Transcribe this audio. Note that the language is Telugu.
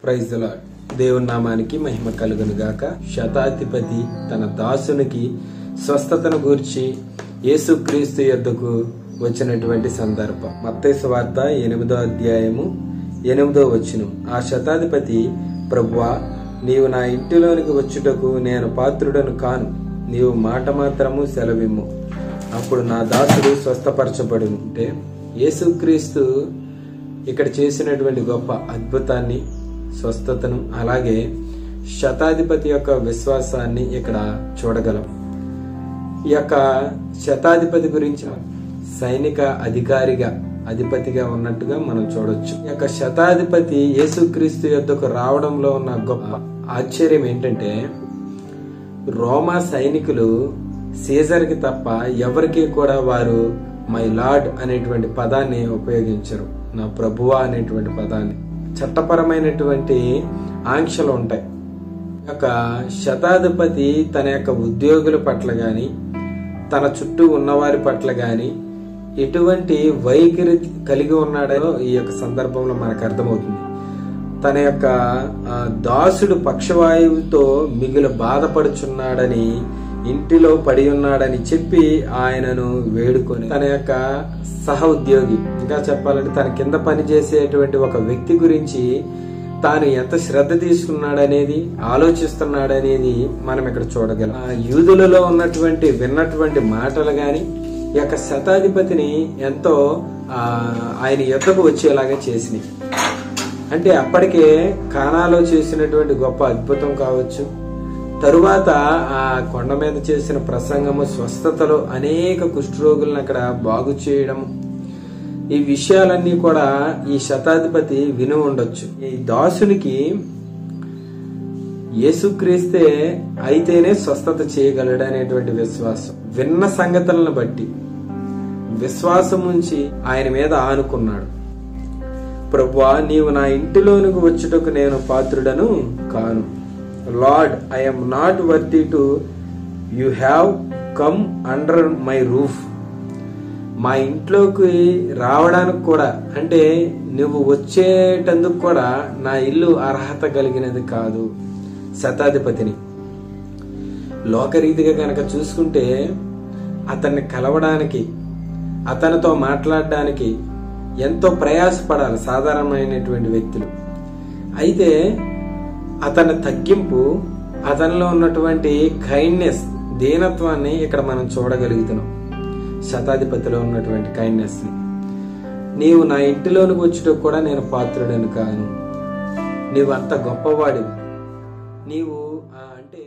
Praise the lord. దేవుని నామానికి మహిమ కలుగును గాక. శతాధిపతి తన దాసునికి స్వస్థతను గూర్చి యేసుక్రీస్తు యొద్దకు వచ్చినటువంటి సందర్భం. మత్తయి సువార్త 8వ అధ్యాయము 8వ వచనం. ఆ శతాధిపతి, ప్రభువా, నీవు నా ఇంటిలోనికి వచ్చుటకు నేను పాత్రుడను కాను, నీవు మాట మాత్రము సెలవిమ్ము, అప్పుడు నా దాసుడు స్వస్థపరచబడును. అంటే యేసుక్రీస్తు ఇక్కడ చేసినటువంటి గొప్ప అద్భుతాన్ని, స్వస్థతను, అలాగే శతాధిపతి యొక్క విశ్వాసాన్ని ఇక్కడ చూడగలం. ఈ యొక్క శతాధిపతి గురించి సైనిక అధికారిగా, అధిపతిగా ఉన్నట్టుగా మనం చూడొచ్చు. ఈ యొక్క శతాధిపతి యేసుక్రీస్తు యొద్దకు రావడంలో ఉన్న గొప్ప ఆశ్చర్యం ఏంటంటే, రోమా సైనికులు సీజర్కి తప్ప ఎవరికి కూడా వారు మై లార్డ్ అనేటువంటి పదాన్ని ఉపయోగించరు, నా ప్రభువా అనేటువంటి పదాన్ని. చట్టపరమైనటువంటి ఆంక్షలు ఉంటాయి. యొక్క శతాధిపతి తన యొక్క ఉద్యోగుల పట్ల గాని, తన చుట్టూ ఉన్నవారి పట్ల గాని ఎటువంటి వైఖరి కలిగి ఉన్నాడో ఈ యొక్క సందర్భంలో మనకు అర్థమవుతుంది. తన యొక్క దాసుడు పక్షవాయువుతో మిగులు బాధపడుచున్నాడని, ఇంటిలో పడి ఉన్నాడని చెప్పి ఆయనను వేడుకొని, తన యొక్క సహ ఉద్యోగి, ఇంకా చెప్పాలంటే తన కింద పనిచేసేటువంటి ఒక వ్యక్తి గురించి తాను ఎంత శ్రద్ధ తీసుకున్నాడనేది, ఆలోచిస్తున్నాడనేది మనం ఇక్కడ చూడగలం. యూదులలో విన్నటువంటి మాటలు గాని ఈ యొక్క శతాధిపతిని ఎంతో ఆయన యొద్దకు వచ్చేలాగా చేసినాయి. అంటే అప్పటికే కానాలో చేసినటువంటి గొప్ప అద్భుతం కావచ్చు, తరువాత ఆ కొండ మీద చేసిన ప్రసంగము, స్వస్థతలో అనేక కుష్ఠరోగులను అక్కడ బాగు చేయడం, ఈ విషయాలన్నీ కూడా ఈ శతాధిపతి విని ఉండొచ్చు. ఈ దాసునికి యేసుక్రీస్తే అయితేనే స్వస్థత చేయగలడు అనేటువంటి విశ్వాసం, విన్న సంగతులను బట్టి విశ్వాసం ఉంచి ఆయన మీద ఆనుకున్నాడు. ప్రభువా, నీవు నా ఇంటిలోనికి వచ్చుటకు నేను పాత్రుడను కాను. Lord, I am not worthy to you have come under my roof. మా ఇంట్లోకి రావడానికి కూడా, అంటే నువ్వు వచ్చేటందుకు కూడా నా ఇల్లు అర్హత కలిగినది కాదు. శతాధిపతిని లోకరీతిగా గనక చూసుకుంటే అతన్ని కలవడానికి, అతనితో మాట్లాడడానికి ఎంతో ప్రయాసపడాలి సాధారణమైనటువంటి వ్యక్తులు. అయితే అతని తగ్గింపు, అతనిలో ఉన్నటువంటి కైండ్నెస్, దీనత్వాన్ని ఇక్కడ మనం చూడగలుగుతున్నాం. శతాధిపతిలో ఉన్నటువంటి కైండ్నెస్ ని, నీవు నా ఇంటిలోనికి వచ్చుటకు కూడా నేను పాత్రుడను కాను, నీవు అంత గొప్పవాడివి, నీవు అంటే